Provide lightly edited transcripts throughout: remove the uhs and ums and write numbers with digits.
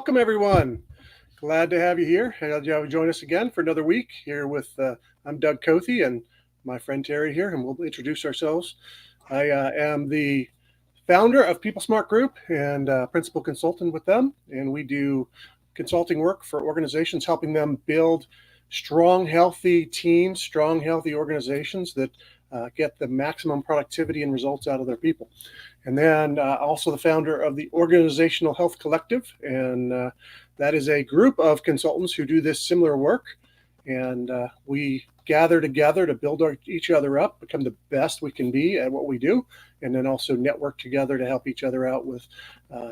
welcome everyone. Glad to have you here. Glad you have join us again for another week here with. I'm Doug Cothe and my friend Terry here, and we'll introduce ourselves. I am the founder of People Smart Group and principal consultant with them, and we do consulting work for organizations, helping them build strong, healthy teams, strong, healthy organizations that get the maximum productivity and results out of their people. And then also the founder of the Organizational Health Collective. And that is a group of consultants who do this similar work. And we gather together to build each other up, become the best we can be at what we do, and then also network together to help each other out with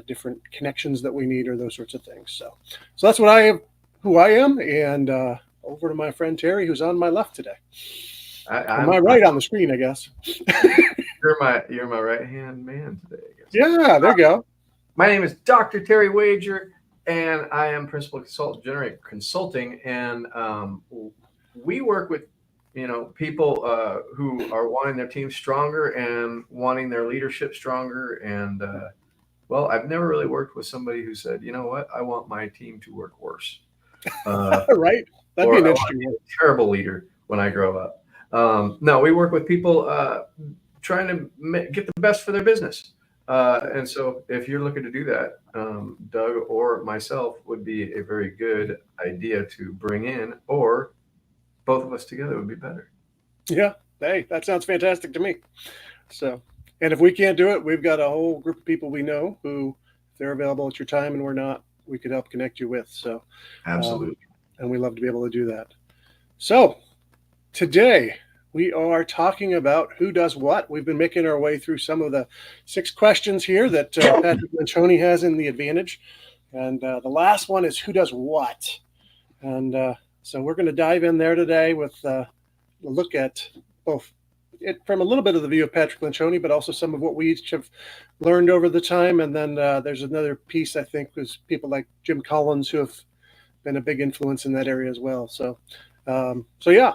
different connections that we need or those sorts of things. So that's who I am. And over to my friend Terry, who's on my left today. I'm my right on the screen, I guess. You're my right-hand man today, I guess. Yeah, there you go. My name is Dr. Terry Wager, and I am principal consultant, Generate Consulting, and we work with people who are wanting their team stronger and wanting their leadership stronger. And well, I've never really worked with somebody who said, you know what, I want my team to work worse. Right? That'd be an interesting one. Terrible leader when I grow up. No, we work with people trying to get the best for their business. And so if you're looking to do that, Doug or myself would be a very good idea to bring in, or both of us together would be better. Yeah. Hey, that sounds fantastic to me. So, and if we can't do it, we've got a whole group of people we know who, if they're available at your time and we're not, we could help connect you with. So absolutely. And we love to be able to do that. So today we are talking about who does what. We've been making our way through some of the 6 questions here that Patrick Lencioni has in the advantage. And the last one is who does what. And so we're going to dive in there today with a look at both it from a little bit of the view of Patrick Lencioni, but also some of what we each have learned over the time. And then there's another piece, I think, was people like Jim Collins who have been a big influence in that area as well. So yeah.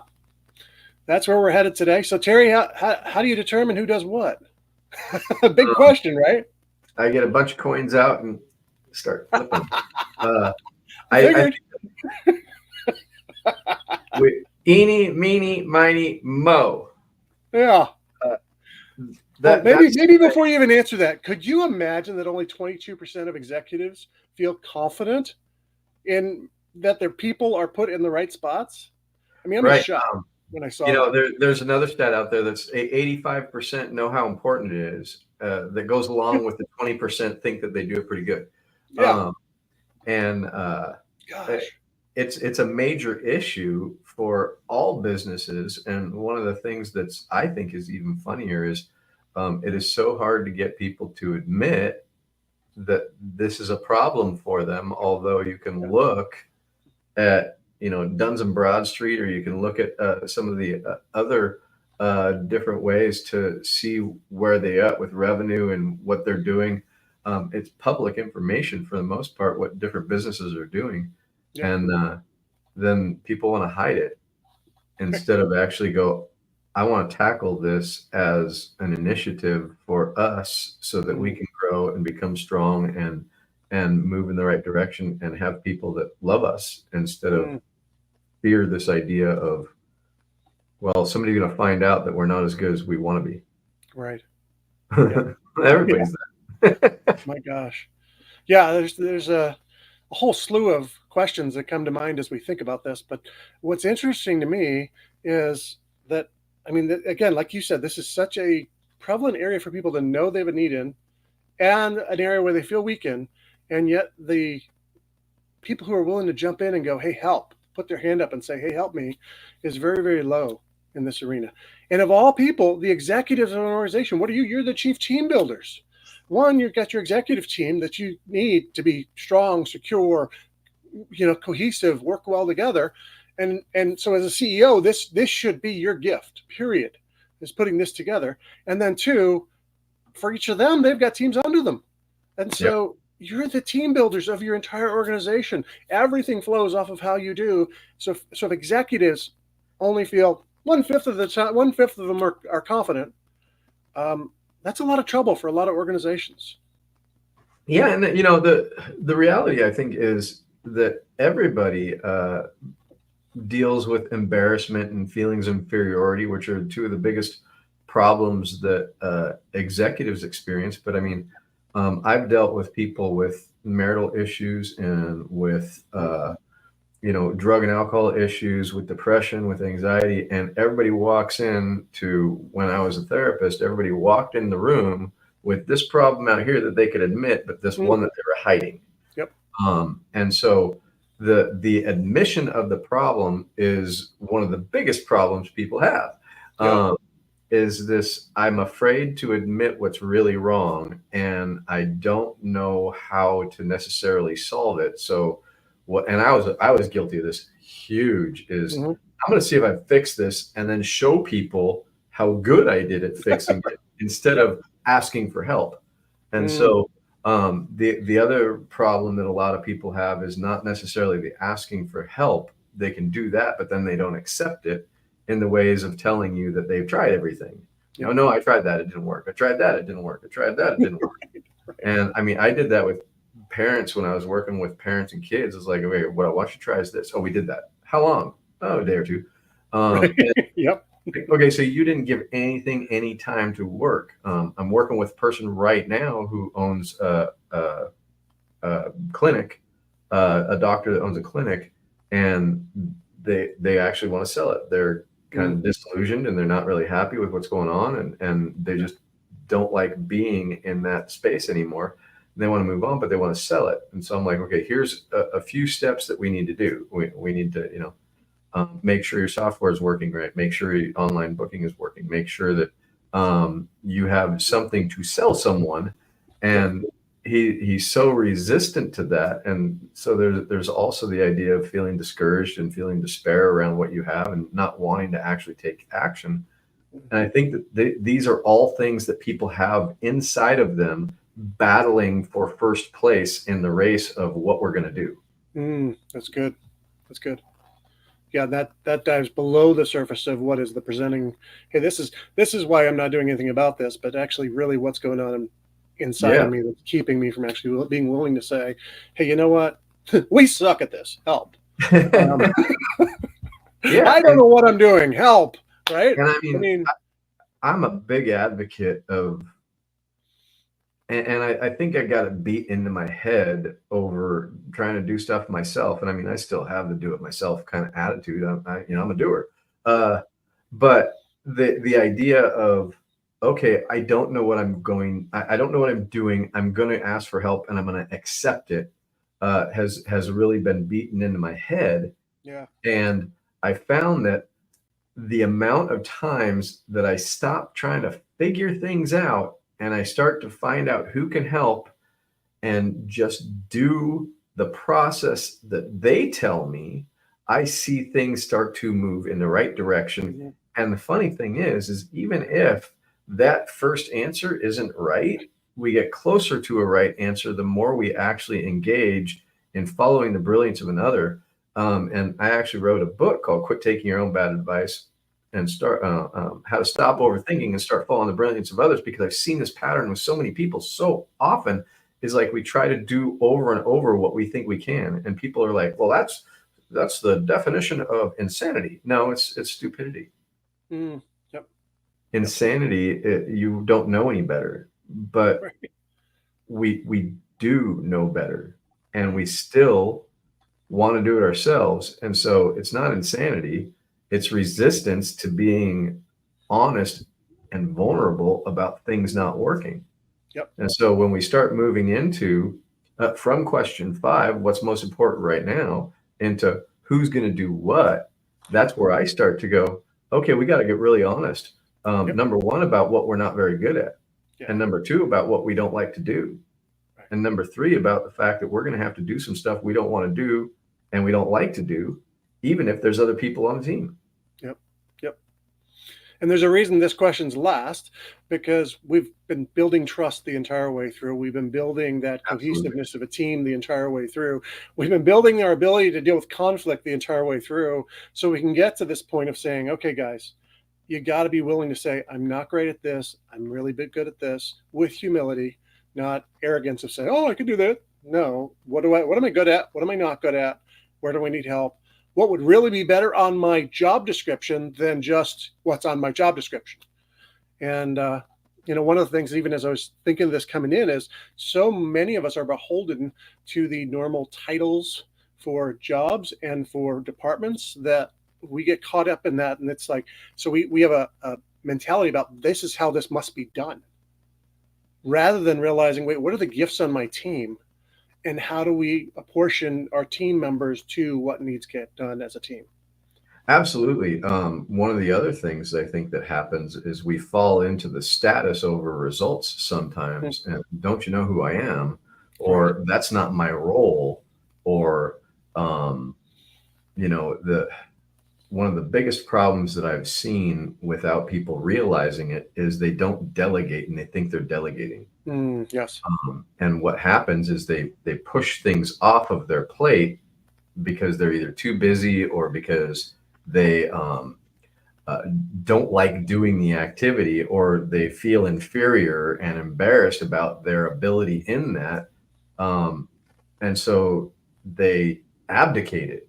That's where we're headed today. So, Terry, how do you determine who does what? Big question, right? I get a bunch of coins out and start flipping. Eeny, meeny, miny, mo. Yeah. Maybe before you even answer that, could you imagine that only 22% of executives feel confident in that their people are put in the right spots? I mean, I'm shocked. When I saw there's another stat out there that's 85% know how important it is. That goes along with the 20% think that they do it pretty good. Yeah. It's a major issue for all businesses. And one of the things that's I think is even funnier is it is so hard to get people to admit that this is a problem for them. Although you can look at Duns and Broad Street, or you can look at some of the other different ways to see where they are with revenue and what they're doing. It's public information for the most part, what different businesses are doing. Yeah. And then people want to hide it instead of actually go, I want to tackle this as an initiative for us so that we can grow and become strong and move in the right direction and have people that love us instead of fear this idea of, well, somebody's going to find out that we're not as good as we want to be. Right. Yeah. Everybody's that. My gosh. Yeah, there's a whole slew of questions that come to mind as we think about this. But what's interesting to me is that, I mean, again, like you said, this is such a prevalent area for people to know they have a need in, and an area where they feel weak in, and yet the people who are willing to jump in and go, hey, help, put their hand up and say, hey, help me, is very, very low in this arena. And of all people, the executives of an organization, what are you? You're the chief team builders. One, you've got your executive team that you need to be strong, secure, cohesive, work well together. And so as a CEO, this should be your gift, period, is putting this together. And then 2, for each of them, they've got teams under them. And so you're the team builders of your entire organization. Everything flows off of how you do. So if executives only feel 1/5 of the time, 1/5 of them are confident, that's a lot of trouble for a lot of organizations. Yeah, and you know the reality I think is that everybody deals with embarrassment and feelings of inferiority, which are two of the biggest problems that executives experience. But I mean, I've dealt with people with marital issues and with you know, drug and alcohol issues, with depression, with anxiety, and everybody walks in to when I was a therapist, everybody walked in the room with this problem out here that they could admit, but this Mm, one that they were hiding. yep. And so the admission of the problem is one of the biggest problems people have. Yep. Um, is this I'm afraid to admit what's really wrong, and I don't know how to necessarily solve it. So what and I was guilty of this huge is Hmm. I'm going to see if I fix this and then show people how good I did at fixing it instead Yep. of asking for help. And Mm, so the other problem that a lot of people have is not necessarily the asking for help. They can do that, but then they don't accept it in the ways of telling you that they've tried everything. You know, yep. no, I tried that, it didn't work. I tried that, it didn't work. I tried that, it didn't work. Right. And I mean, I did that with parents when I was working with parents and kids. It's like, okay, what I want you to try is this. Oh, we did that. How long? Oh, a day or two. Right. And Yep. okay, so you didn't give anything any time to work. I'm working with a person right now who owns a clinic, a doctor that owns a clinic, and they actually want to sell it. They're kind Mm, of disillusioned and they're not really happy with what's going on, and they just don't like being in that space anymore. They want to move on, but they want to sell it. And so I'm like, okay, here's a few steps that we need to do. We need to, you know, make sure your software is working right. Make sure your online booking is working. Make sure that you have something to sell someone. yep. And he's so resistant to that. And so there's also the idea of feeling discouraged and feeling despair around what you have and not wanting to actually take action. And I think that these are all things that people have inside of them battling for first place in the race of what we're going to do. That's good. That's good. Yeah, that dives below the surface of what is the presenting. Hey, this is why I'm not doing anything about this, but actually, really, what's going on inside of Yeah. me that's keeping me from actually being willing to say, "Hey, you know what? We suck at this. Help." Um, Yeah. I don't know what I'm doing. Help. Right? And I I mean, mean, I'm a big advocate of, and I think I got it beat into my head over trying to do stuff myself. And I mean, I still have the do it myself kind of attitude. You know, I'm a doer. Uh, but the idea of, okay, I don't know what I don't know what I'm doing. I'm going to ask for help and I'm going to accept it, has really been beaten into my head. yeah. And I found that the amount of times that I stop trying to figure things out and I start to find out who can help and just do the process that they tell me, I see things start to move in the right direction. Mhm. And the funny thing is even if that first answer isn't right, we get closer to a right answer the more we actually engage in following the brilliance of another. And I actually wrote a book called "Quit Taking Your Own Bad Advice" and start how to stop overthinking and start following the brilliance of others, because I've seen this pattern with so many people so often. Is like we try to do over and over what we think we can, and people are like, well, that's the definition of insanity. No, it's stupidity. Mm, yep. Yep. Insanity, you don't know any better, but Right. we do know better, and we still want to do it ourselves. And so it's not insanity, it's resistance to being honest and vulnerable about things not working. Yep. And so when we start moving into from question 5, what's most important right now, into who's going to do what, that's where I start to go, okay, we got to get really honest. Yep. Number one, about what we're not very good at. Yeah. And number two, about what we don't like to do. Right. And number three, about the fact that we're going to have to do some stuff we don't want to do and we don't like to do, even if there's other people on the team. Yep. Yep. And there's a reason this question's last, because we've been building trust the entire way through. We've been building that Absolutely. cohesiveness of a team the entire way through. We've been building our ability to deal with conflict the entire way through. So we can get to this point of saying, okay, guys, you got to be willing to say, I'm not great at this. I'm really good at this, with humility. not arrogance of saying, "Oh, I can do that." No, what am I good at? What am I not good at? Where do I need help? What would really be better on my job description than just what's on my job description? And one of the things, even as I was thinking of this coming in, is so many of us are beholden to the normal titles for jobs and for departments that we get caught up in that. And it's like, so we have a mentality about this is how this must be done, rather than realizing, wait, what are the gifts on my team? And how do we apportion our team members to what needs to get done as a team? Absolutely. One of the other things I think that happens is we fall into the status over results sometimes. And don't you know who I am? Or that's not my role. Or, one of the biggest problems that I've seen without people realizing it is they don't delegate and they think they're delegating. Yes. And what happens is they push things off of their plate because they're either too busy or because they don't like doing the activity, or they feel inferior and embarrassed about their ability in that. And so they abdicate it,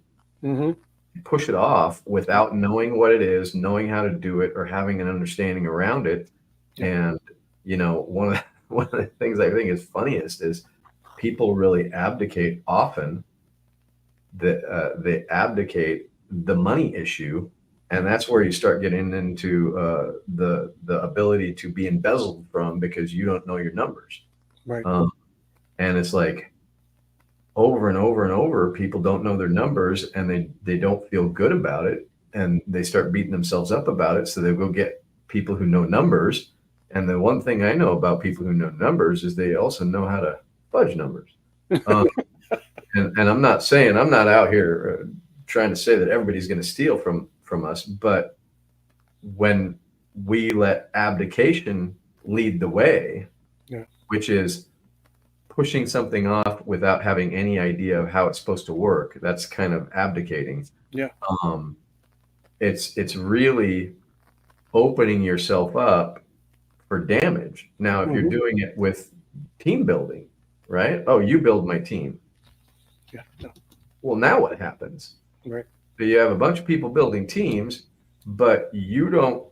push it off without knowing what it is, knowing how to do it, or having an understanding around it. And, one of the things I think is funniest is people really abdicate often. That they abdicate the money issue, and that's where you start getting into the ability to be embezzled from because you don't know your numbers. Right. And it's like over and over and over, people don't know their numbers, and they don't feel good about it, and they start beating themselves up about it. So they go get people who know numbers. And the one thing I know about people who know numbers is they also know how to fudge numbers. And I'm not saying, I'm not out here trying to say that everybody's going to steal from us, but when we let abdication lead the way, which is pushing something off without having any idea of how it's supposed to work, that's kind of abdicating. It's really opening yourself up for damage. Now, if you're doing it with team building, right? Oh, you build my team. Well, now what happens? Right. So you have a bunch of people building teams, but you don't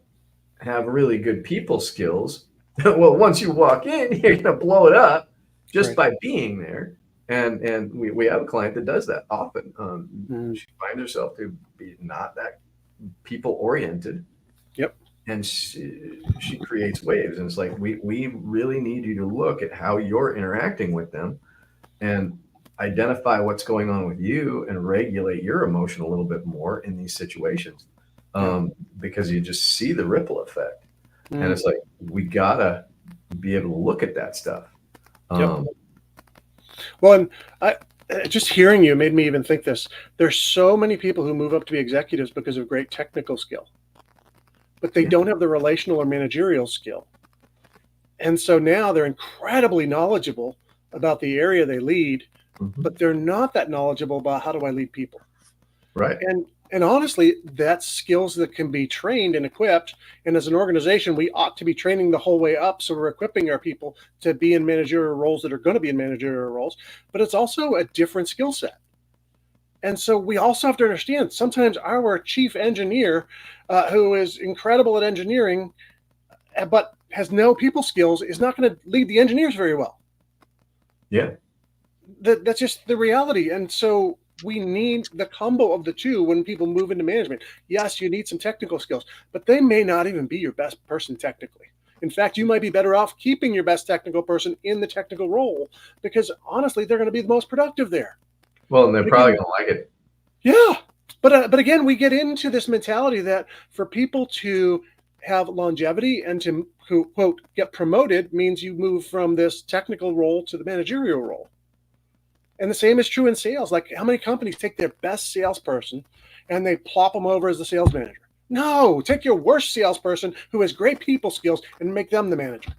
have really good people skills. Well, once you walk in, you're going to blow it up just by being there. And we have a client that does that often. She finds herself to be not that people oriented. And she creates waves. And it's like, we really need you to look at how you're interacting with them and identify what's going on with you and regulate your emotion a little bit more in these situations, because you just see the ripple effect. And it's like, we gotta be able to look at that stuff. Well, and just hearing you made me even think this. There's so many people who move up to be executives because of great technical skill, but they don't have the relational or managerial skill. And so now they're incredibly knowledgeable about the area they lead, but they're not that knowledgeable about how do I lead people. Right. And honestly, that's skills that can be trained and equipped. And as an organization, we ought to be training the whole way up. So we're equipping our people to be in managerial roles that are going to be in managerial roles, but it's also a different skill set. And so we also have to understand sometimes our chief engineer, who is incredible at engineering, but has no people skills, is not going to lead the engineers very well. That's just the reality. And so we need the combo of the two when people move into management. Yes, you need some technical skills, but they may not even be your best person technically. In fact, you might be better off keeping your best technical person in the technical role, because honestly, they're going to be the most productive there. Well, and they're probably going to like it. Yeah. But again, we get into this mentality that for people to have longevity and to, quote, get promoted means you move from this technical role to the managerial role. And the same is true in sales. Like, how many companies take their best salesperson and they plop them over as the sales manager? No, take your worst salesperson who has great people skills and make them the manager.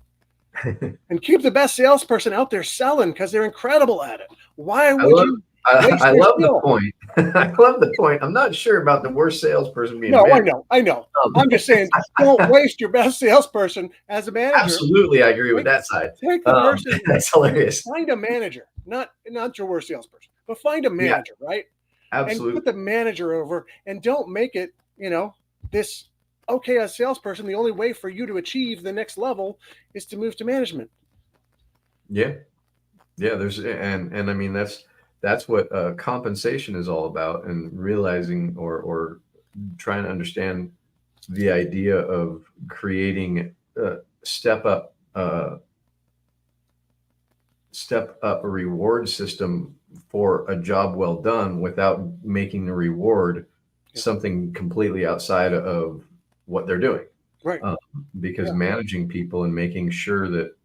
And keep the best salesperson out there selling because they're incredible at it. Why would you waste I their love the skill. point. I love the point. I'm not sure about the worst salesperson being a No, manager. I know. I'm just saying, don't waste your best salesperson as a manager. Absolutely, I agree with Take, that side. take the person, That's hilarious. find a manager, not your worst salesperson, but find a Yeah, manager, right? And put absolutely. the manager over, and don't make it, this. Okay, as a salesperson, the only way for you to achieve the next level is to move to management. Yeah, yeah. And I mean that's what compensation is all about, and realizing or trying to understand the idea of creating step up step up a reward system for a job well done without making the reward Yeah. something completely outside of what they're doing. Right. Um, because Yeah. managing people and making sure that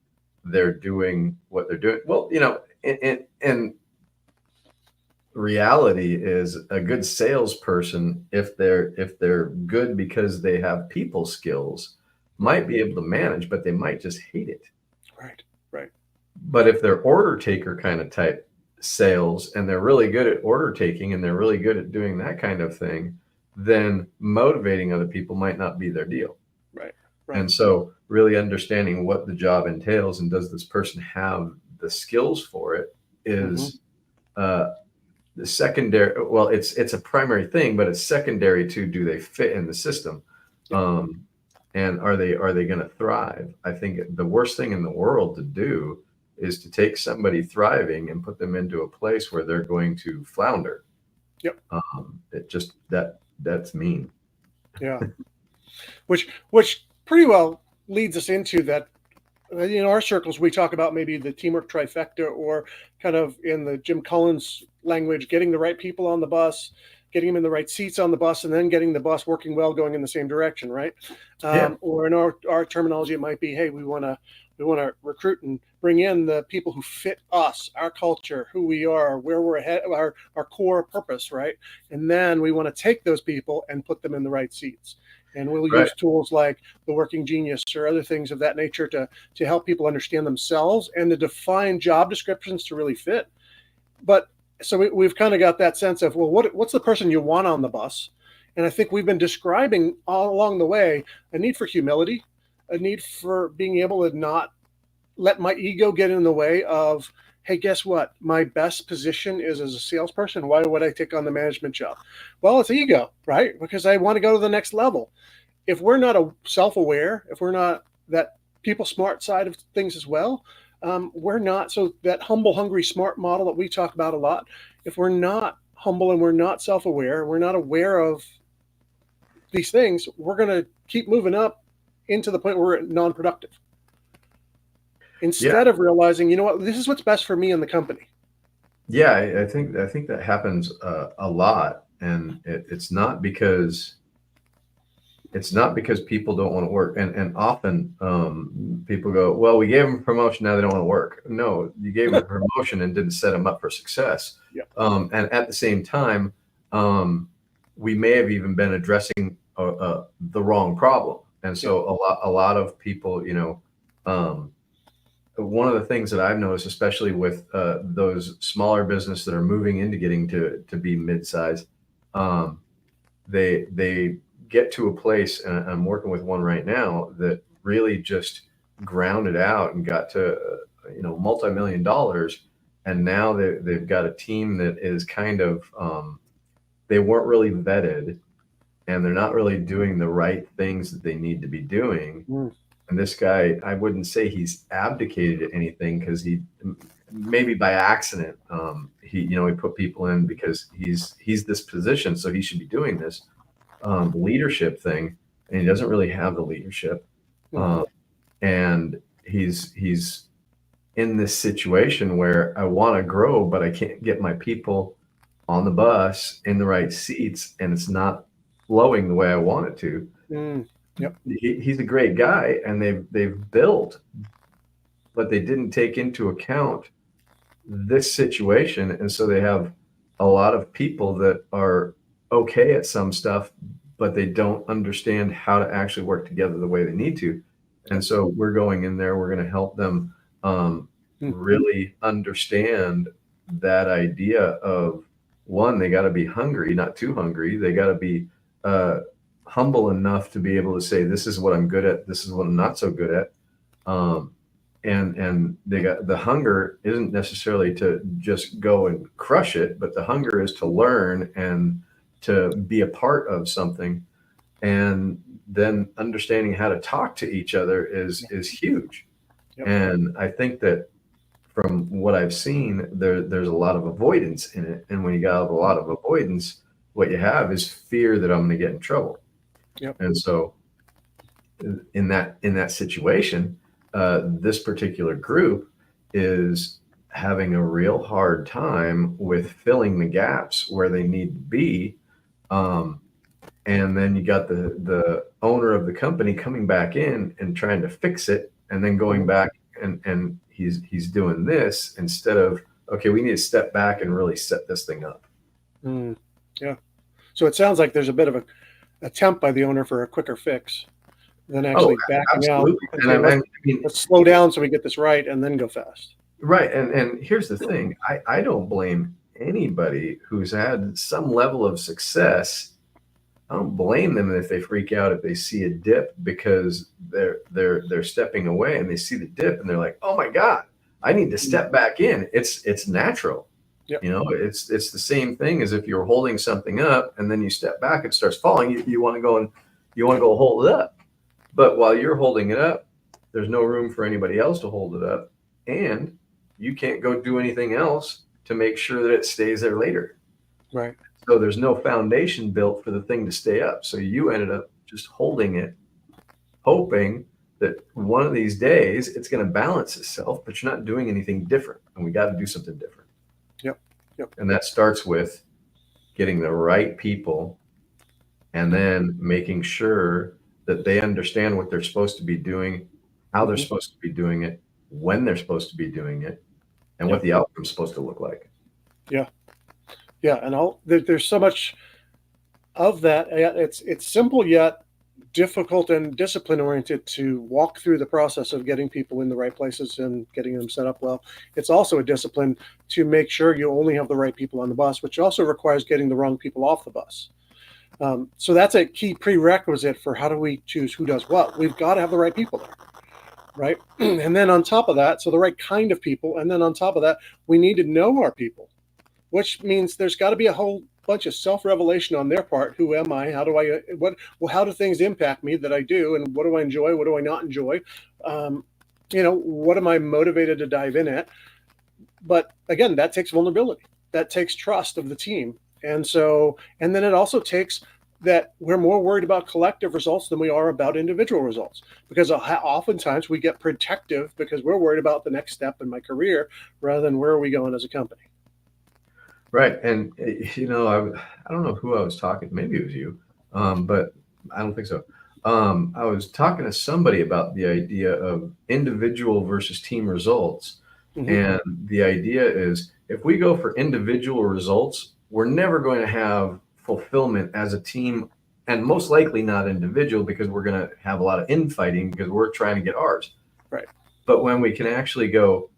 they're doing what they're doing. Well, and reality is a good salesperson, if they're good because they have people skills, might be able to manage, but they might just hate it. Right. Right. But if they're order taker kind of type sales and they're really good at order taking and they're really good at doing that kind of thing, then motivating other people might not be their deal. Right. Right. And so really understanding what the job entails and does this person have the skills for it is the secondary. Well, it's a primary thing, but it's secondary to do they fit in the system, and are they going to thrive? I think the worst thing in the world to do is to take somebody thriving and put them into a place where they're going to flounder. Yep. It just that's mean. Yeah. Which pretty well leads us into that. In our circles, we talk about maybe the teamwork trifecta, or kind of in the Jim Collins language, getting the right people on the bus, getting them in the right seats on the bus, and then getting the bus working well, going in the same direction, right? Yeah. Or in our terminology, it might be, hey, we want to recruit and bring in the people who fit us, our culture, who we are, where we're ahead, our core purpose, right? And then we want to take those people and put them in the right seats. And we'll Right. use tools like the Working Genius or other things of that nature to help people understand themselves and to define job descriptions to really fit. But so we've kind of got that sense of, well, what's the person you want on the bus? And I think we've been describing all along the way a need for humility, a need for being able to not let my ego get in the way of, hey, guess what? My best position is as a salesperson. Why would I take on the management job? Well, it's ego, right? Because I want to go to the next level. If we're not self-aware, if we're not that people smart side of things as well, we're not. So that humble, hungry, smart model that we talk about a lot, if we're not humble and we're not self-aware, we're not aware of these things, we're going to keep moving up into the point where we're non-productive. Instead of realizing, you know what, this is what's best for me and the company. Yeah, I think that happens a lot, and it's not because people don't want to work, and often people go, well, we gave them a promotion, now they don't want to work. No, you gave them a promotion and didn't set them up for success. Yep. And at the same time, we may have even been addressing the wrong problem, and so a lot of people, one of the things that I've noticed, especially with those smaller businesses that are moving into getting to be mid-size, they get to a place, and I'm working with one right now that really just grounded out and got to multi-million dollars, and now they've got a team that is kind of they weren't really vetted, and they're not really doing the right things that they need to be doing. And this guy, I wouldn't say he's abdicated anything, because he maybe by accident he put people in because he's this position, so he should be doing this leadership thing, and he doesn't really have the leadership, and he's in this situation where I want to grow, but I can't get my people on the bus in the right seats, and it's not flowing the way I want it to. Yep. He's a great guy, and they've built, but they didn't take into account this situation, and so they have a lot of people that are okay at some stuff, but they don't understand how to actually work together the way they need to. And so we're going in there, we're going to help them really understand that idea of, one, they got to be hungry, not too hungry. They got to be humble enough to be able to say, this is what I'm good at, this is what I'm not so good at. And they got the hunger isn't necessarily to just go and crush it, but the hunger is to learn and to be a part of something. And then understanding how to talk to each other is huge. Yep. And I think that from what I've seen, there's a lot of avoidance in it. And when you got a lot of avoidance, what you have is fear that I'm going to get in trouble. Yep. And so in that situation, this particular group is having a real hard time with filling the gaps where they need to be. And then you got the owner of the company coming back in and trying to fix it, and then going back and he's doing this instead of, okay, we need to step back and really set this thing up. Yeah. So it sounds like there's a bit of a attempt by the owner for a quicker fix than actually backing out. And let's slow down so we get this right and then go fast. Right. And here's the thing. I don't blame anybody who's had some level of success. I don't blame them if they freak out if they see a dip because they're stepping away and they see the dip and they're like, oh my God, I need to step back in. It's natural. Yep. You know, it's the same thing as if you're holding something up and then you step back, it starts falling. You want to go hold it up. But while you're holding it up, there's no room for anybody else to hold it up. And you can't go do anything else to make sure that it stays there later. Right. So there's no foundation built for the thing to stay up. So you ended up just holding it, hoping that one of these days it's going to balance itself, but you're not doing anything different. And we got to do something different. Yep. And that starts with getting the right people and then making sure that they understand what they're supposed to be doing, how they're supposed to be doing it, when they're supposed to be doing it, and what the outcome's supposed to look like. Yeah. Yeah. And there's so much of that. It's simple yet difficult and discipline oriented to walk through the process of getting people in the right places and getting them set up well. It's also a discipline to make sure you only have the right people on the bus, which also requires getting the wrong people off the bus. So that's a key prerequisite for how do we choose who does what. We've got to have the right people there, right? And then on top of that, so the right kind of people. And then on top of that, we need to know our people, which means there's got to be a whole bunch of self-revelation on their part. Who am I? How do things impact me that I do? And what do I enjoy? What do I not enjoy? What am I motivated to dive in at? But again, that takes vulnerability. That takes trust of the team. And then it also takes that we're more worried about collective results than we are about individual results, because oftentimes we get protective because we're worried about the next step in my career rather than where are we going as a company. Right. And, I don't know who I was talking, maybe it was you, but I don't think so. I was talking to somebody about the idea of individual versus team results. And the idea is if we go for individual results, we're never going to have fulfillment as a team, and most likely not individual, because we're going to have a lot of infighting because we're trying to get ours. Right. But when we can actually go,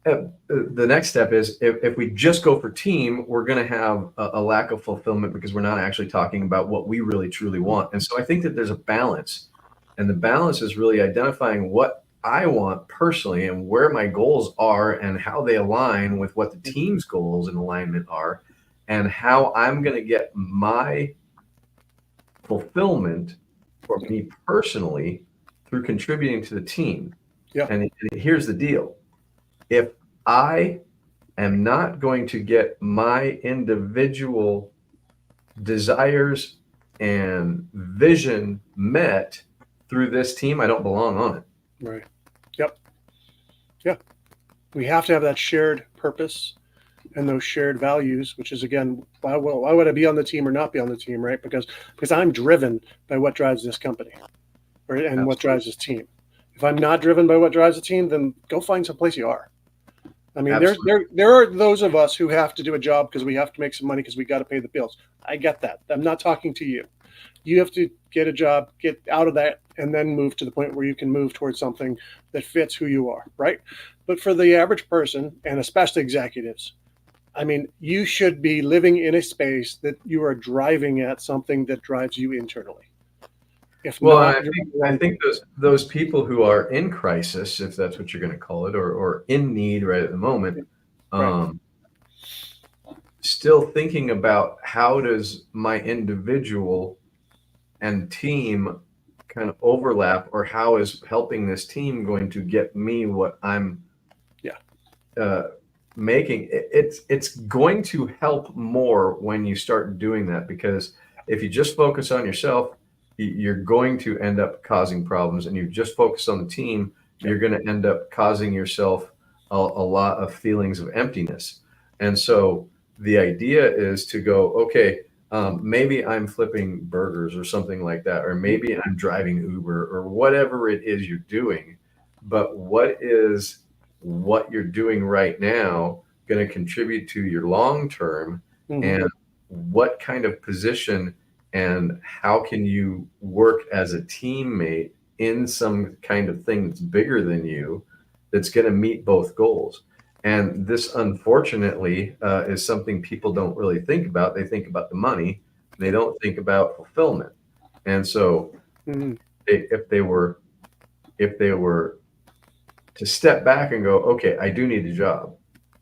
the next step is if we just go for team, we're going to have a lack of fulfillment because we're not actually talking about what we really truly want. And so I think that there's a balance, and the balance is really identifying what I want personally and where my goals are and how they align with what the team's goals and alignment are, and how I'm going to get my fulfillment for me personally through contributing to the team. Yeah. And here's the deal. If I am not going to get my individual desires and vision met through this team, I don't belong on it. Right. Yep. Yeah. We have to have that shared purpose and those shared values, which is, again, why would I be on the team or not be on the team, right? Because I'm driven by what drives this company and what drives this team. If I'm not driven by what drives the team, then go find someplace you are. I mean, there are those of us who have to do a job because we have to make some money because we got to pay the bills. I get that. I'm not talking to you. You have to get a job, get out of that and then move to the point where you can move towards something that fits who you are, right? But for the average person, and especially executives, I mean, you should be living in a space that you are driving at something that drives you internally. If Well, not, I think those people who are in crisis, if that's what you're going to call it, or in need right at the moment, right. um, still thinking about how does my individual and team kind of overlap, or how is helping this team going to get me what I'm Yeah. making. It's going to help more when you start doing that, because if you just focus on yourself, you're going to end up causing problems, and you just focus on the team, you're going to end up causing yourself a lot of feelings of emptiness. And so the idea is to go, okay, maybe I'm flipping burgers or something like that, or maybe I'm driving Uber or whatever it is you're doing. But what is what you're doing right now going to contribute to your long term? Mm-hmm. And what kind of position and how can you work as a teammate in some kind of thing that's bigger than you, that's going to meet both goals? And this, unfortunately, is something people don't really think about. They think about the money. They don't think about fulfillment. And so, Mm-hmm. if they were to step back and go, okay, I do need a job,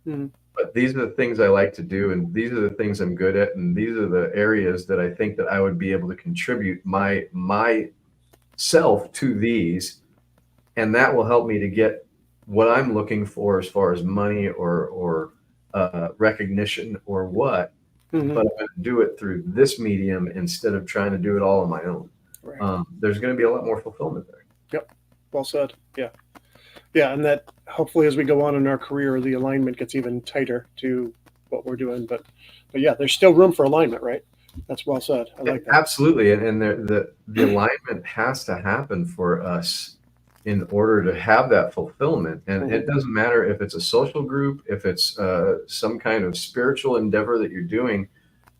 Mm-hmm. but these are the things I like to do, and these are the things I'm good at, and these are the areas that I think that I would be able to contribute my self to these, and that will help me to get what I'm looking for as far as money or recognition or what. Mm-hmm. But I'm going to do it through this medium instead of trying to do it all on my own. Right. There's going to be a lot more fulfillment there. Yep. Well said. Yeah. Yeah. And that hopefully as we go on in our career, the alignment gets even tighter to what we're doing. But yeah, there's still room for alignment, right? That's well said. I like that. Absolutely. And the alignment has to happen for us in order to have that fulfillment. And it doesn't matter if it's a social group, if it's some kind of spiritual endeavor that you're doing,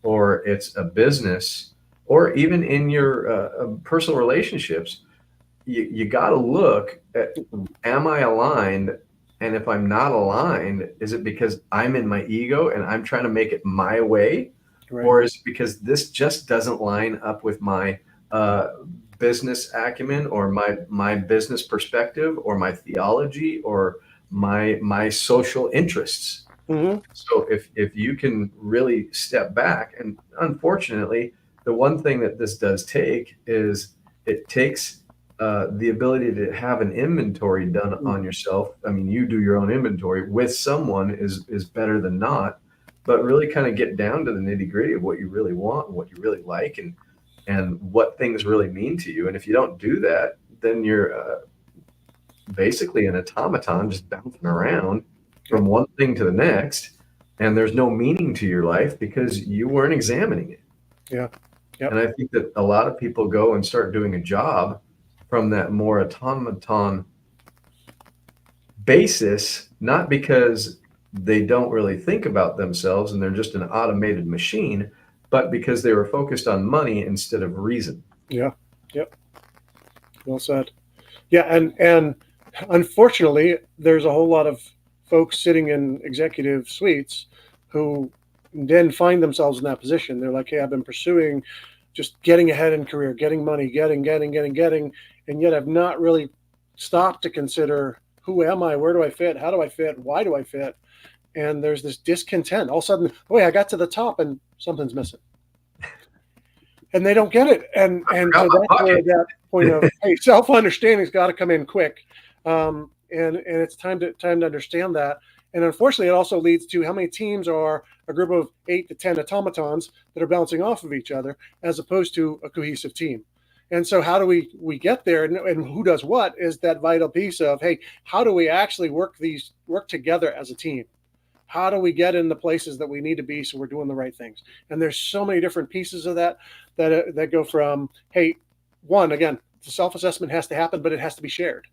or it's a business, or even in your personal relationships. You got to look at, am I aligned? And if I'm not aligned, is it because I'm in my ego and I'm trying to make it my way? Right. Or is it because this just doesn't line up with my business acumen, or my business perspective, or my theology, or my social interests? Mm-hmm. So if you can really step back, and unfortunately, the one thing that this does take is it takes the ability to have an inventory done on yourself. I mean, you do your own inventory with someone is better than not, but really kind of get down to the nitty gritty of what you really want, and what you really like, and what things really mean to you. And if you don't do that, then you're basically an automaton just bouncing around from one thing to the next, and there's no meaning to your life because you weren't examining it. Yeah. Yep. And I think that a lot of people go and start doing a job from that more automaton basis, not because they don't really think about themselves and they're just an automated machine, but because they were focused on money instead of reason. Yeah. Yep. Well said. Yeah. And unfortunately, there's a whole lot of folks sitting in executive suites who then find themselves in that position. They're like, hey, I've been pursuing just getting ahead in career, getting money, getting, and yet I've not really stopped to consider, who am I? Where do I fit? How do I fit? Why do I fit? And there's this discontent. All of a sudden, wait, I got to the top and something's missing. And they don't get it. And so that's where that point of, hey, self-understanding's got to come in quick. And it's time to understand that. And unfortunately, it also leads to how many teams are a group of 8 to 10 automatons that are bouncing off of each other, as opposed to a cohesive team. And so how do we get there, and who does what is that vital piece of, hey, how do we actually work together as a team? How do we get in the places that we need to be so we're doing the right things? And there's so many different pieces of that go from, hey, one, again, the self-assessment has to happen, but it has to be shared.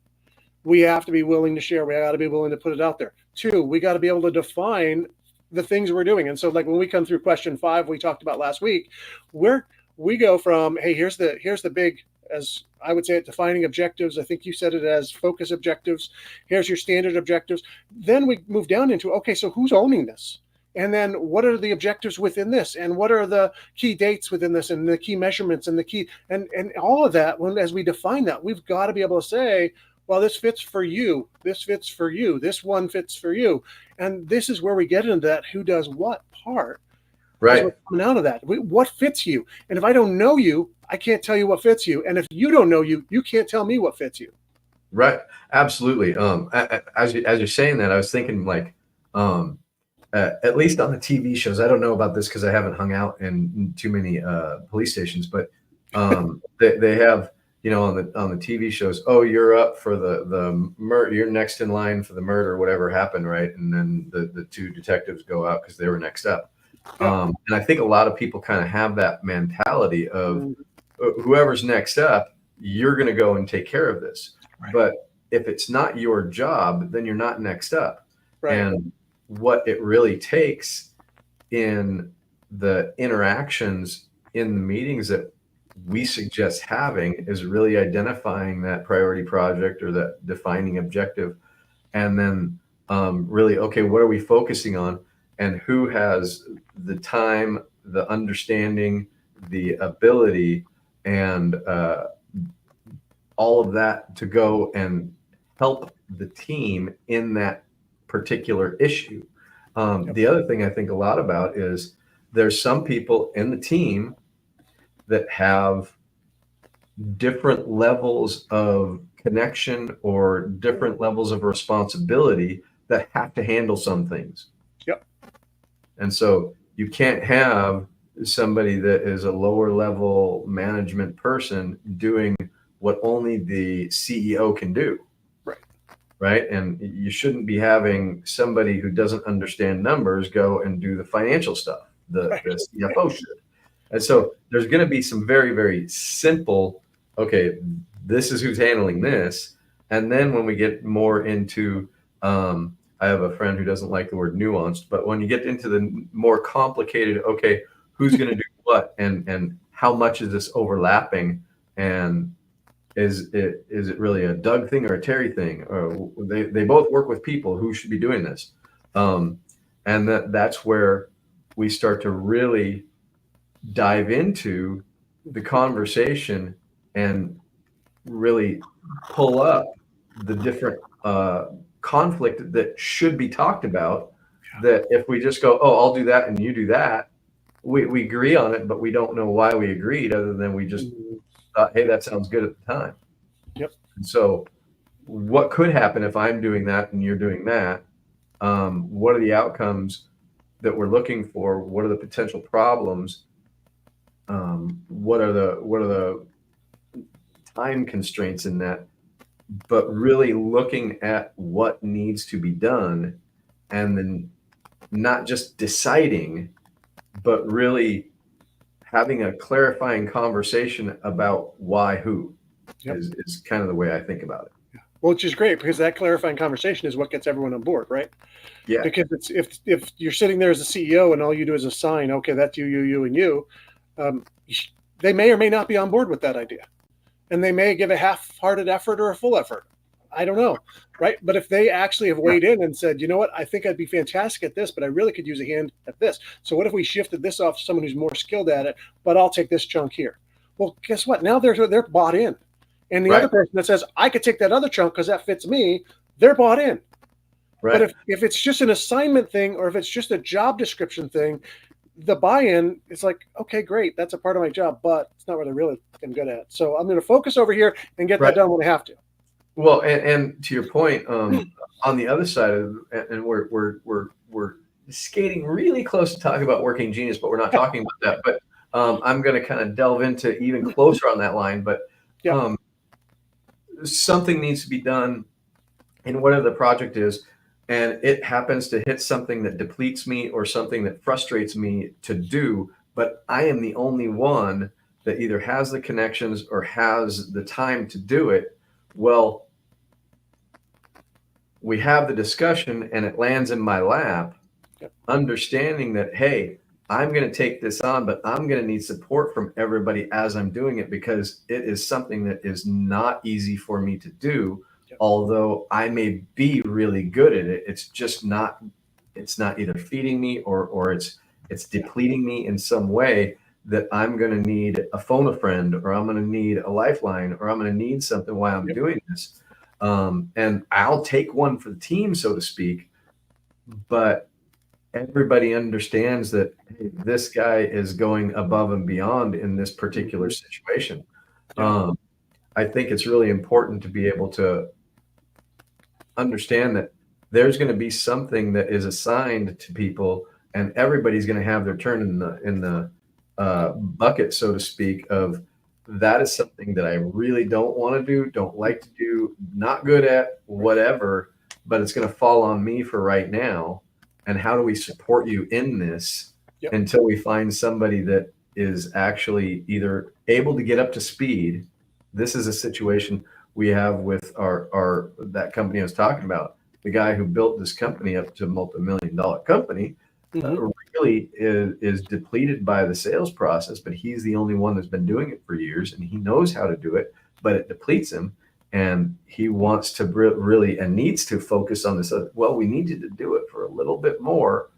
We have to be willing to share. We got to be willing to put it out there. 2, we got to be able to define the things we're doing. And so, like when we come through question 5, we talked about last week, where we go from, hey, here's the big as I would say it, defining objectives. I think you said it as focus objectives. Here's your standard objectives. Then we move down into, okay, so who's owning this? And then what are the objectives within this? And what are the key dates within this and the key measurements and the key and all of that, when as we define that, we've got to be able to say, well, this fits for you, this fits for you, this one fits for you. And this is where we get into that who does what part. Right. Coming out of that, what fits you? And if I don't know you, I can't tell you what fits you. And if you don't know you, you can't tell me what fits you. Right. Absolutely. As you're saying that, I was thinking like, at least on the TV shows, I don't know about this because I haven't hung out in too many police stations, but they have, you know, on the TV shows, oh, you're up for the murder, you're next in line for the murder, whatever happened, right? And then the two detectives go out because they were next up. And I think a lot of people kind of have that mentality of whoever's next up, you're going to go and take care of this. Right. But if it's not your job, then you're not next up. Right. And what it really takes in the interactions in the meetings that we suggest having is really identifying that priority project or that defining objective. And then really, okay, what are we focusing on? And who has the time, the understanding, the ability, and all of that to go and help the team in that particular issue. The other thing I think a lot about is there's some people in the team that have different levels of connection or different levels of responsibility that have to handle some things. And so you can't have somebody that is a lower level management person doing what only the CEO can do. Right. And you shouldn't be having somebody who doesn't understand numbers go and do the financial stuff. The CFO should. And so there's going to be some very, very simple, okay, this is who's handling this. And then when we get more into, I have a friend who doesn't like the word nuanced, but when you get into the more complicated, okay, who's going to do what and how much is this overlapping, and is it really a Doug thing or a Terry thing, or they both work with people, who should be doing this? And that's where we start to really dive into the conversation and really pull up the different conflict that should be talked about. That if we just go, oh, I'll do that and you do that, we agree on it, but we don't know why we agreed, other than we just thought, hey, that sounds good at the time. And so what could happen if I'm doing that and you're doing that? What are the outcomes that we're looking for? What are the potential problems? What are the time constraints in that? But really looking at what needs to be done, and then not just deciding, but really having a clarifying conversation about why who is kind of the way I think about it. Well, which is great, because that clarifying conversation is what gets everyone on board, right? Yeah. Because it's if you're sitting there as a CEO and all you do is assign, okay, that's you, and you, they may or may not be on board with that idea. And they may give a half-hearted effort or a full effort. I don't know, right? But if they actually have weighed in and said, you know what, I think I'd be fantastic at this, but I really could use a hand at this. So what if we shifted this off to someone who's more skilled at it, but I'll take this chunk here? Well, guess what? Now they're bought in. And the other person that says, I could take that other chunk because that fits me, they're bought in. Right. But if it's just an assignment thing, or if it's just a job description thing, the buy-in is like, okay, great, that's a part of my job, but it's not what I really am good at. So I'm going to focus over here and get that done when I have to. Well, and to your point, on the other side of, and we're skating really close to talking about working genius, but we're not talking about that. But I'm going to kind of delve into even closer on that line. But something needs to be done in whatever the project is, and it happens to hit something that depletes me or something that frustrates me to do, but I am the only one that either has the connections or has the time to do it. Well, we have the discussion and it lands in my lap, understanding that, hey, I'm going to take this on, but I'm going to need support from everybody as I'm doing it, because it is something that is not easy for me to do. Yep. Although I may be really good at it, it's just not, it's not either feeding me or it's depleting me in some way that I'm going to need a phone a friend, or I'm going to need a lifeline, or I'm going to need something while I'm Yep. doing this. And I'll take one for the team, so to speak, but everybody understands that, hey, this guy is going above and beyond in this particular situation. Yeah. I think it's really important to be able to understand that there's going to be something that is assigned to people, and everybody's going to have their turn in the bucket, so to speak, of that is something that I really don't want to do, don't like to do, not good at, whatever, but it's going to fall on me for right now. And how do we support you in this Yep. until we find somebody that is actually either able to get up to speed? This is a situation we have with our that company I was talking about. The guy who built this company up to a multi-million-dollar company really is depleted by the sales process, but he's the only one that's been doing it for years, and he knows how to do it, but it depletes him. And he wants to really and needs to focus on this. Well, we need you to do it for a little bit more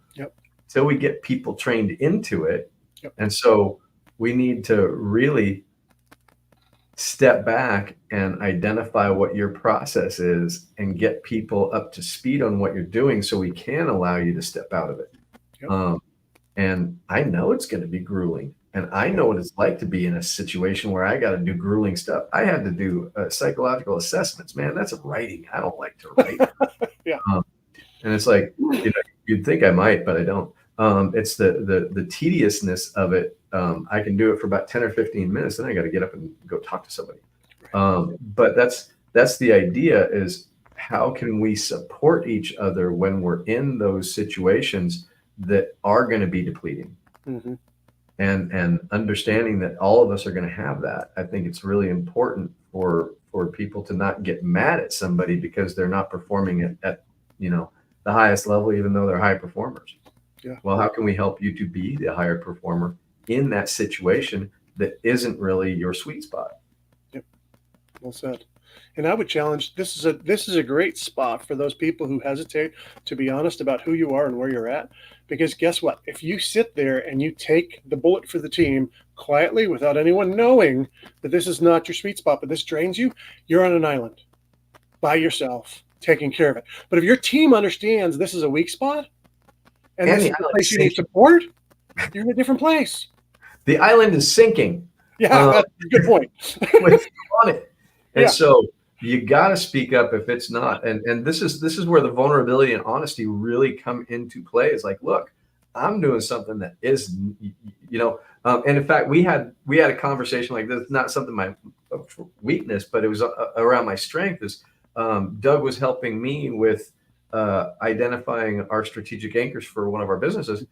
till we get people trained into it. And so we need to really step back and identify what your process is and get people up to speed on what you're doing, so we can allow you to step out of it. And I know it's going to be grueling, and I know what it's like to be in a situation where I got to do grueling stuff. I had to do psychological assessments, man. That's writing. I don't like to write. And it's like, you'd think I might, but I don't. It's the tediousness of it. I can do it for about 10 or 15 minutes, then I got to get up and go talk to somebody. But that's the idea, is how can we support each other when we're in those situations that are going to be depleting, and understanding that all of us are going to have that. I think it's really important for people to not get mad at somebody because they're not performing at the highest level, even though they're high performers. Well, how can we help you to be the higher performer in that situation that isn't really your sweet spot? Well said. And I would challenge, this is a great spot for those people who hesitate to be honest about who you are and where you're at. Because guess what? If you sit there and you take the bullet for the team quietly without anyone knowing that this is not your sweet spot, but this drains you, you're on an island by yourself taking care of it. But if your team understands this is a weak spot and this is the place you need support, you're in a different place. The island is sinking. Yeah, that's a good point. On it. And so you got to speak up if it's not. And this is where the vulnerability and honesty really come into play. It's like, look, I'm doing something that is, and in fact, we had a conversation like this, not something my weakness, but it was around my strength. Is Doug was helping me with identifying our strategic anchors for one of our businesses.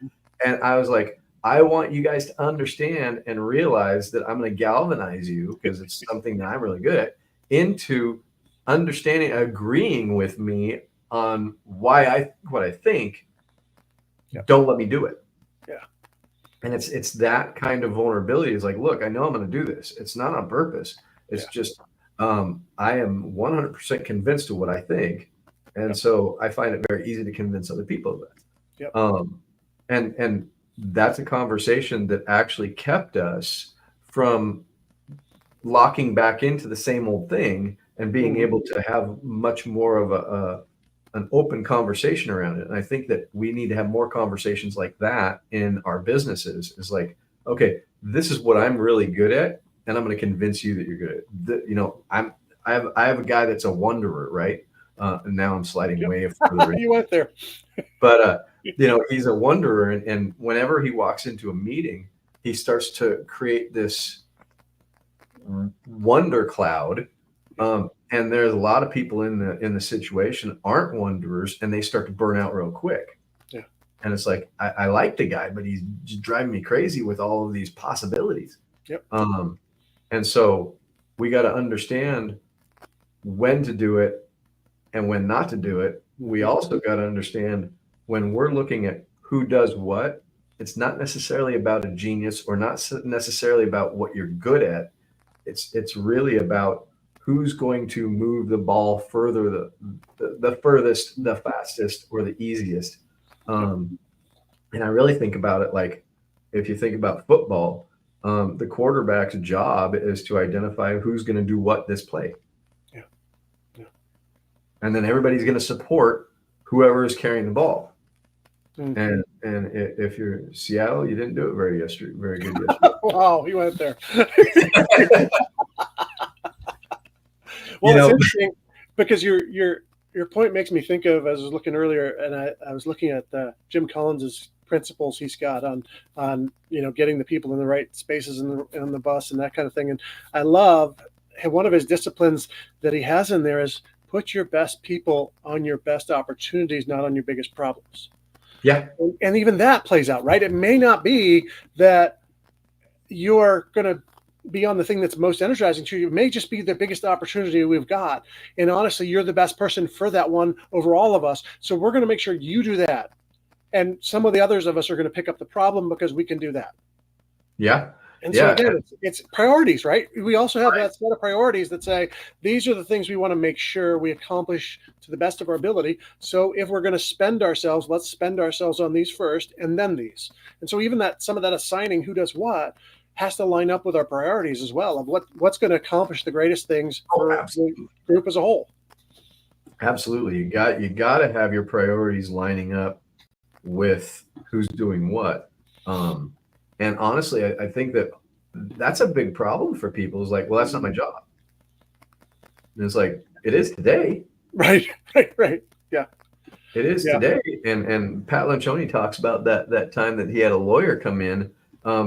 And I was like, I want you guys to understand and realize that I'm going to galvanize you, because it's something that I'm really good at, into understanding, agreeing with me on what I think. Don't let me do it. And it's that kind of vulnerability. It's like, look, I know I'm going to do this. It's not on purpose. It's just I am 100% convinced of what I think, and so I find it very easy to convince other people of that. And that's a conversation that actually kept us from locking back into the same old thing and being able to have much more of an open conversation around it. And I think that we need to have more conversations like that in our businesses. Is like, okay, this is what I'm really good at, and I'm going to convince you that you're good at it. I have a guy that's a wanderer, right? And now I'm sliding way further in. You went there. But he's a wanderer, and whenever he walks into a meeting, he starts to create this wonder cloud. And there's a lot of people in the situation aren't wanderers, and they start to burn out real quick. And it's like, I like the guy, but he's just driving me crazy with all of these possibilities. And so we got to understand when to do it and when not to do it. We also got to understand when we're looking at who does what, it's not necessarily about a genius or not necessarily about what you're good at. It's really about who's going to move the ball further, the furthest, the fastest, or the easiest. Um, and I really think about it like, if you think about football, the quarterback's job is to identify who's going to do what this play. Yeah. Yeah. And then everybody's going to support whoever is carrying the ball. Mhm. And if you're Seattle, you didn't do it very good yesterday. Wow, you went there. You Well, it's know, interesting because your point makes me think of, as I was looking earlier, and I was looking at Jim Collins's principles he's got on getting the people in the right spaces in the bus and that kind of thing. And I love one of his disciplines that he has in there is put your best people on your best opportunities, not on your biggest problems. yeah, And even that plays out, right? It may not be that you're going to be on the thing that's most energizing to you. It may just be the biggest opportunity we've got. And honestly, you're the best person for that one over all of us. So we're going to make sure you do that. And some of the others of us are going to pick up the problem because we can do that. yeah, And so yeah. again, it's priorities, right? We also have Right. that set of priorities that say, these are the things we want to make sure we accomplish to the best of our ability. So if we're going to spend ourselves, let's spend ourselves on these first and then these. And so even that, some of that assigning who does what has to line up with our priorities as well of what's going to accomplish the greatest things for the group as a whole. Absolutely. You got to have your priorities lining up with who's doing what. And honestly, I think that's a big problem for people, is like, well, that's not my job. And it's like, it is today. Right. Yeah. It is today. And Pat Lencioni talks about that time that he had a lawyer come in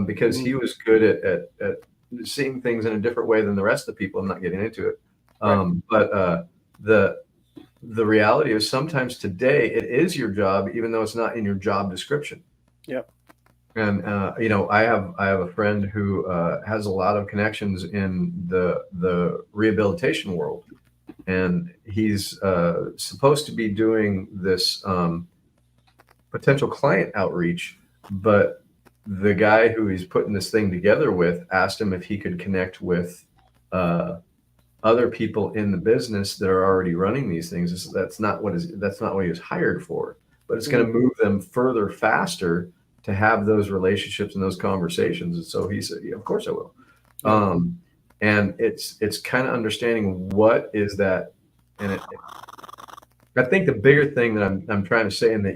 because he was good at seeing things in a different way than the rest of the people. I'm not getting into it. But the reality is sometimes today it is your job, even though it's not in your job description. Yep. And I have a friend who has a lot of connections in the rehabilitation world, and he's supposed to be doing this potential client outreach, but the guy who he's putting this thing together with asked him if he could connect with other people in the business that are already running these things. That's not what he was hired for, but it's going to move them further, faster, to have those relationships and those conversations. And so he said, yeah, of course I will. And it's kind of understanding what is that. And I think the bigger thing that I'm trying to say, and that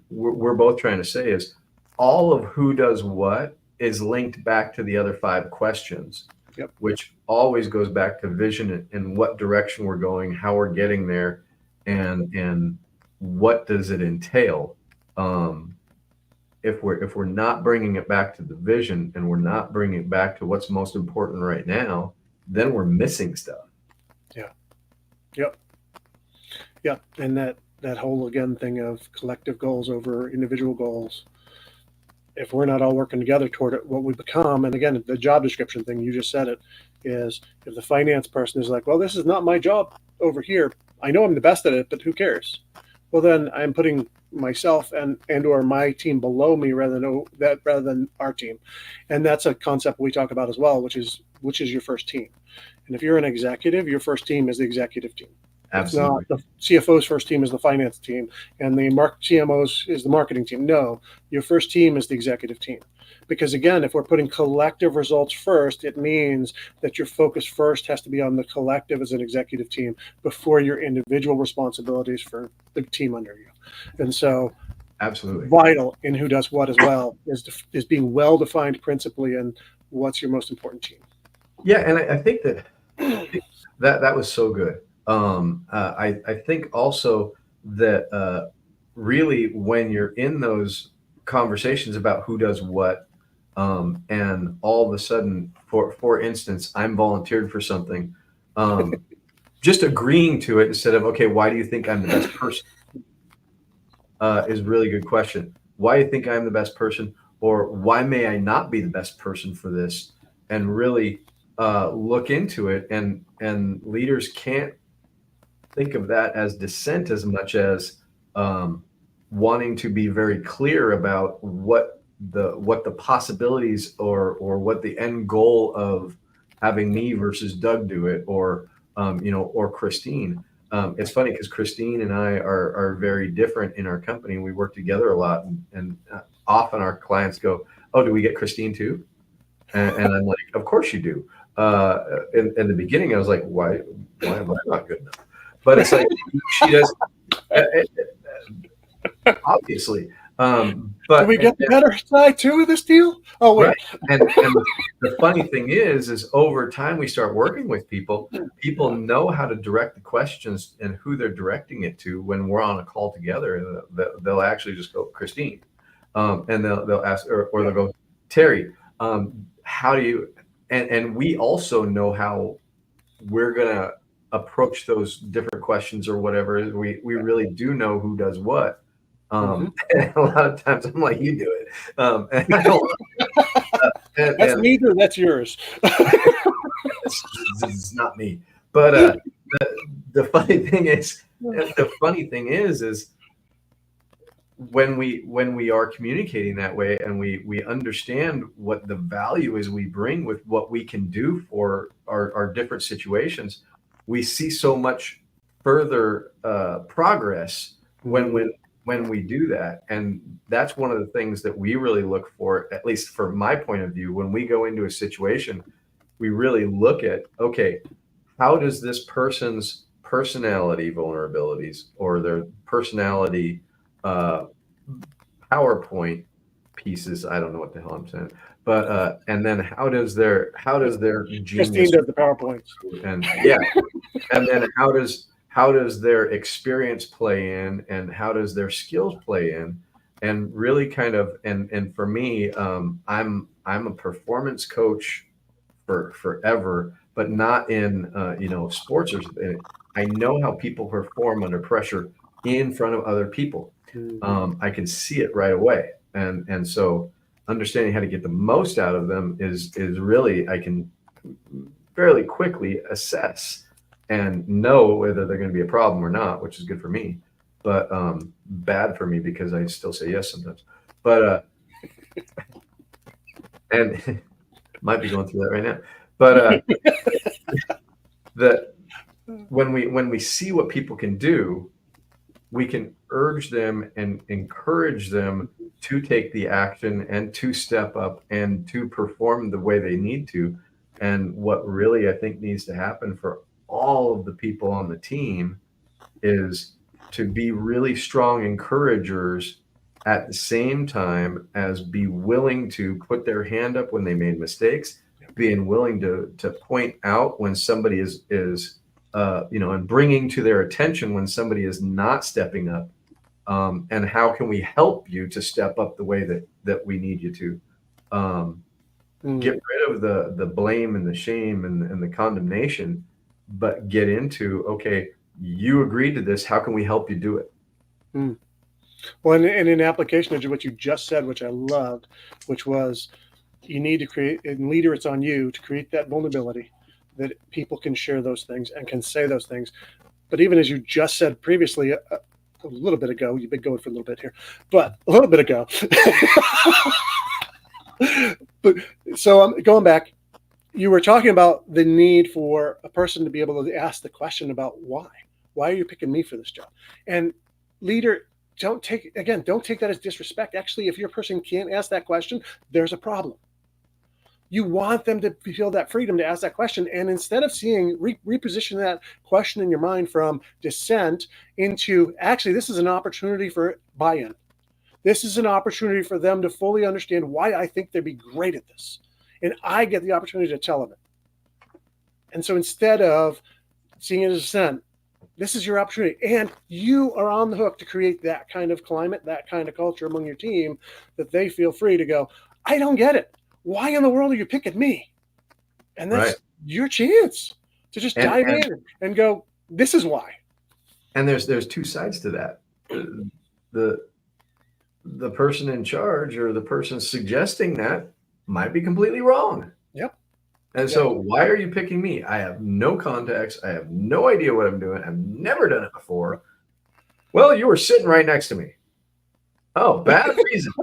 we're both trying to say, is all of who does what is linked back to the other 5 questions. Yep. Which always goes back to vision and what direction we're going, how we're getting there, and what does it entail. If we're not bringing it back to the vision, and we're not bringing it back to what's most important right now, then we're missing stuff. Yeah. Yep. Yeah. And that whole, again, thing of collective goals over individual goals. If we're not all working together toward it, what we become, and again, the job description thing, you just said it, is if the finance person is like, well, this is not my job over here. I know I'm the best at it, but who cares? Well, then I'm putting myself and or my team below me rather than our team. And that's a concept we talk about as well, which is your first team. And if you're an executive, your first team is the executive team. Absolutely. It's not the CFO's first team is the finance team, and the CMO's is the marketing team. No, your first team is the executive team. Because again, if we're putting collective results first, it means that your focus first has to be on the collective as an executive team before your individual responsibilities for the team under you. And so absolutely vital in who does what as well is being well defined principally in what's your most important team. Yeah, and I think that was so good. I think also that really when you're in those conversations about who does what, and all of a sudden, for instance, I'm volunteered for something, just agreeing to it instead of, okay, why do you think I'm the best person? Is a really good question. Why do you think I'm the best person, or why may I not be the best person for this? And really look into it. And leaders can't think of that as dissent as much as wanting to be very clear about what what the possibilities or what the end goal of having me versus Doug do it, or or Christine. It's funny because Christine and I are very different in our company. We work together a lot, and often our clients go, "Oh, do we get Christine too?" And I'm like, "Of course you do." In the beginning, I was like, "Why am I not good enough?" But it's like she does, obviously. But Do we get the better side too of this deal? Oh wait, right. And the funny thing is over time we start working with people. People know how to direct the questions and who they're directing it to when we're on a call together. They'll actually just go, Christine, and they'll ask, or they'll go, Terry, how do you? And we also know how we're gonna approach those different questions or whatever. We really do know who does what. And a lot of times I'm like, you do it. And I don't, that's neither. That's yours. it's not me. But the funny thing is, when we are communicating that way, and we understand what the value is we bring with what we can do for our different situations, we see so much further progress when we do that. And that's one of the things that we really look for, at least from my point of view. When we go into a situation, we really look at, okay, how does this person's personality vulnerabilities or their personality PowerPoint pieces, I don't know what the hell I'm saying, but and then how does their Christine genius does the PowerPoints, and and then how does their experience play in, and how does their skills play in, and really kind of, and for me, I'm a performance coach for forever, but not in sports. I know how people perform under pressure in front of other people. I can see it right away, and so understanding how to get the most out of them is really, I can fairly quickly assess and know whether they're going to be a problem or not, which is good for me, but bad for me because I still say yes sometimes. But and might be going through that right now. But when we see what people can do, we can urge them and encourage them to take the action and to step up and to perform the way they need to. And what really I think needs to happen for all of the people on the team is to be really strong encouragers at the same time as be willing to put their hand up when they made mistakes, being willing to point out when somebody is and bringing to their attention when somebody is not stepping up, and how can we help you to step up the way that we need you to. Get rid of the blame and the shame and the condemnation, but get into, okay, you agreed to this, how can we help you do it? Well, and in application of what you just said, which I loved, which was you need to create, and leader, it's on you to create that vulnerability that people can share those things and can say those things. But even as you just said previously, a little bit ago, you've been going for a little bit here, but a little bit ago. But so I'm going back. You were talking about the need for a person to be able to ask the question about why. Why are you picking me for this job? And leader, don't take that as disrespect. Actually, if your person can't ask that question, there's a problem. You want them to feel that freedom to ask that question. And instead of seeing, reposition that question in your mind from dissent into, actually, this is an opportunity for buy-in. This is an opportunity for them to fully understand why I think they'd be great at this. And I get the opportunity to tell them it. And so instead of seeing it as dissent, this is your opportunity. And you are on the hook to create that kind of climate, that kind of culture among your team that they feel free to go, I don't get it. Why in the world are you picking me? And that's your chance to just dive in and go, this is why. And there's two sides to that. The person in charge or the person suggesting that might be completely wrong. Yep. And so why are you picking me? I have no context. I have no idea what I'm doing. I've never done it before. Well, you were sitting right next to me. Oh, bad reason.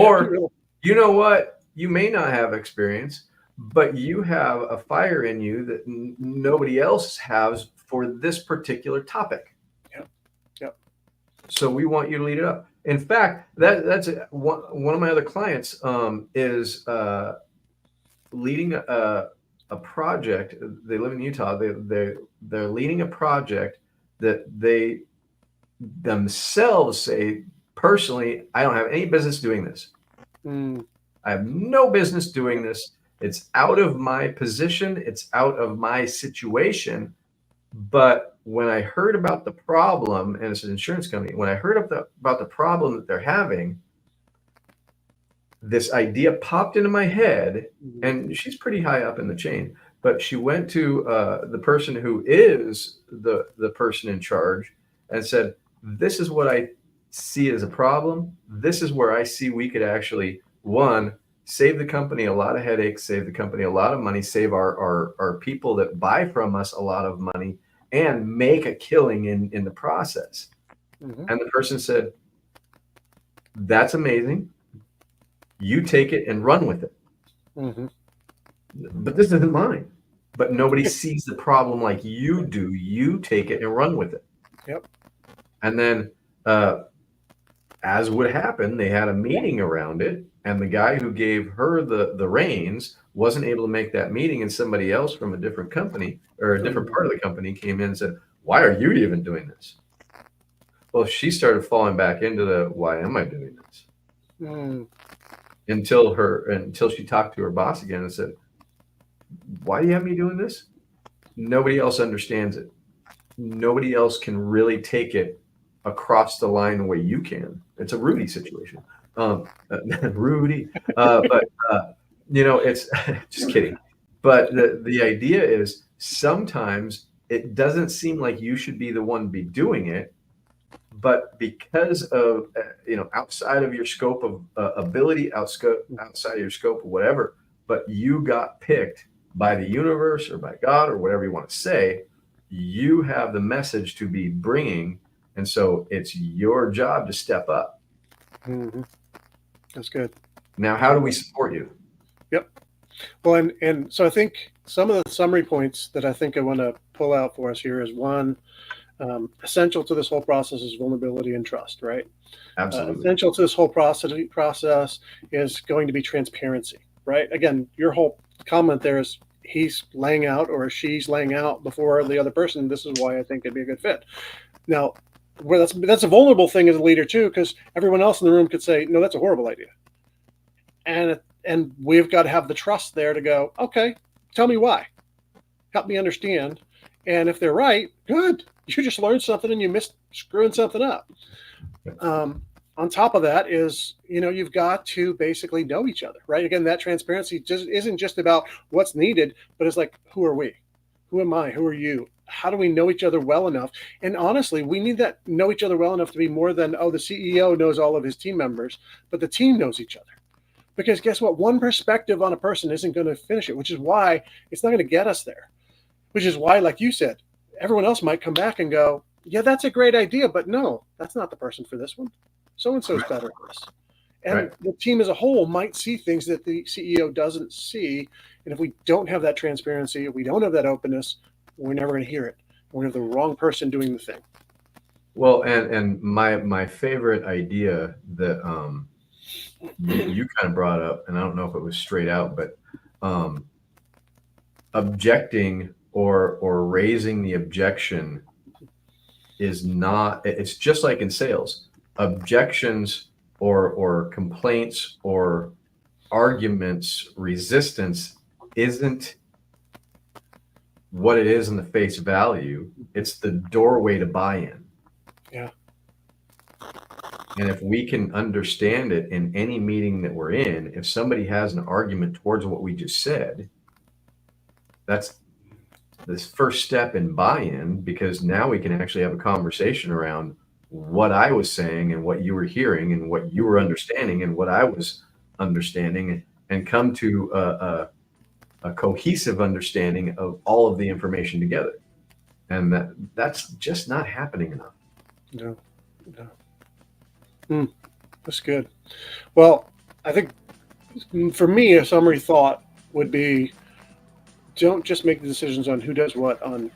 Or, you know what? You may not have experience, but you have a fire in you that nobody else has for this particular topic. Yep. Yep. So we want you to lead it up. In fact, that's one of my other clients is leading a project. They live in Utah. They're leading a project that they themselves say, personally, I don't have any business doing this. I have no business doing this. It's out of my position. It's out of my situation. But when I heard about the problem, and it's an insurance company, when I heard about the problem that they're having, this idea popped into my head, and she's pretty high up in the chain, but she went to the person who is the person in charge and said, this is what I see as a problem. This is where I see we could actually, one, save the company a lot of headaches, save the company a lot of money, save our people that buy from us a lot of money, and make a killing in the process. And the person said, that's amazing. You take it and run with it. But this isn't mine. But nobody sees the problem like you do. You take it and run with it. Yep. And then, as would happen, they had a meeting around it, and the guy who gave her the reins wasn't able to make that meeting, and somebody else from a different company or a different part of the company came in and said, why are you even doing this? Well, she started falling back into the, why am I doing this? Until she talked to her boss again and said, why do you have me doing this? Nobody else understands it. Nobody else can really take it across the line the way you can. It's a Rudy situation. Rudy. But it's just kidding. But the idea is sometimes it doesn't seem like you should be the one to be doing it, but because of outside of your scope of ability, outside of your scope of whatever, but you got picked by the universe or by God or whatever you want to say, you have the message to be bringing, and so it's your job to step up. That's good. Now, how do we support you? Yep. Well, and so I think some of the summary points that I think I want to pull out for us here is one, essential to this whole process is vulnerability and trust, right? Absolutely. Essential to this whole process is going to be transparency, right? Again, your whole comment there is he's laying out or she's laying out before the other person. This is why I think it'd be a good fit. Now, well, that's a vulnerable thing as a leader too, because everyone else in the room could say, no, that's a horrible idea. And we've got to have the trust there to go, okay, tell me why. Help me understand. And if they're right, good. You just learned something and you missed screwing something up. On top of that is, you've got to basically know each other, right? Again, that transparency just isn't just about what's needed, but it's like, who are we? Who am I? Who are you? How do we know each other well enough? And honestly, we need that know each other well enough to be more than, the CEO knows all of his team members, but the team knows each other. Because guess what? One perspective on a person isn't going to finish it, which is why it's not going to get us there. Which is why, like you said, everyone else might come back and go, yeah, that's a great idea, but no, that's not the person for this one. So-and-so's better at this. And the team as a whole might see things that the CEO doesn't see. And if we don't have that transparency, if we don't have that openness, we're never going to hear it. We're going to have the wrong person doing the thing. Well, and my favorite idea that you kind of brought up, and I don't know if it was straight out, but objecting or raising the objection is not, it's just like in sales. Objections or complaints or arguments, resistance isn't what it is in the face value. It's the doorway to buy-in. Yeah. And if we can understand it in any meeting that we're in, if somebody has an argument towards what we just said, that's this first step in buy-in, because now we can actually have a conversation around what I was saying and what you were hearing and what you were understanding and what I was understanding, and come to a cohesive understanding of all of the information together. And that's just not happening enough. No. That's good. Well, I think for me, a summary thought would be: don't just make the decisions on who does what on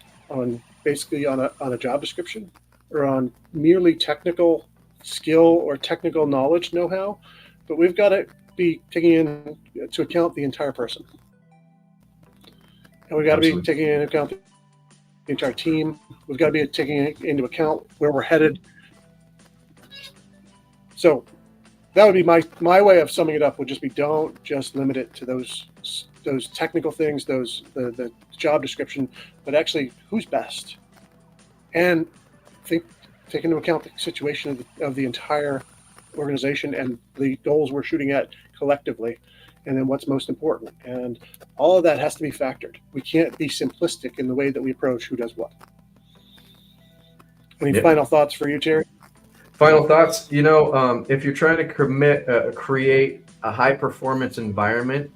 basically on a job description or on merely technical skill or technical knowledge, know-how, but we've got to be taking into account the entire person, and we've got to be Absolutely. taking into account the entire team. We've got to be taking into account where we're headed. So that would be my way of summing it up. Would just be: don't just limit it to those technical things, the job description, but actually who's best, and take into account the situation of the entire organization and the goals we're shooting at collectively, and then what's most important. And all of that has to be factored. We can't be simplistic in the way that we approach who does what. Any final thoughts for you, Terry? Final thoughts. If you're trying to create a high performance environment,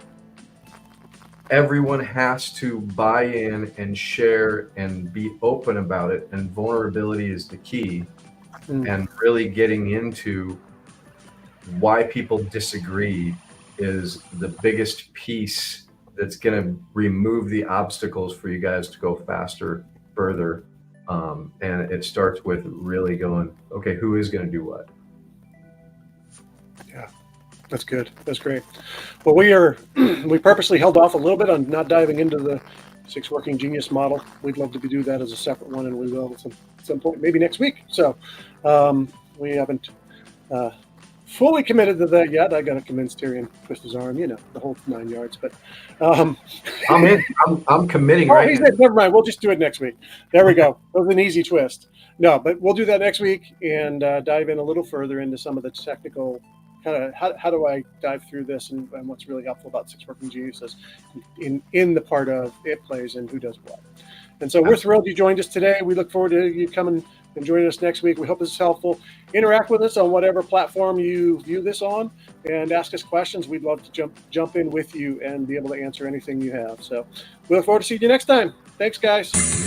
everyone has to buy in and share and be open about it. And vulnerability is the key. And really getting into why people disagree is the biggest piece that's going to remove the obstacles for you guys to go faster, further. And it starts with really going, okay, who is going to do what? Yeah, that's good. That's great. Well, we purposely held off a little bit on not diving into the 6 working genius model. We'd love to do that as a separate one, and we will at some point, maybe next week. So we haven't fully committed to that yet. I got to convince Terry and twist his arm, the whole 9 yards. But I'm in. I'm committing oh, right he now. said, never mind. We'll just do it next week. There we go. That was an easy twist. No, but we'll do that next week and dive in a little further into some of the technical kind of how do I dive through this and what's really helpful about 6 working geniuses in the part of it plays and who does what. And so we're thrilled you joined us today. We look forward to you coming and joining us next week. We hope this is helpful. Interact with us on whatever platform you view this on and ask us questions. We'd love to jump in with you and be able to answer anything you have. So we look forward to seeing you next time. Thanks, guys.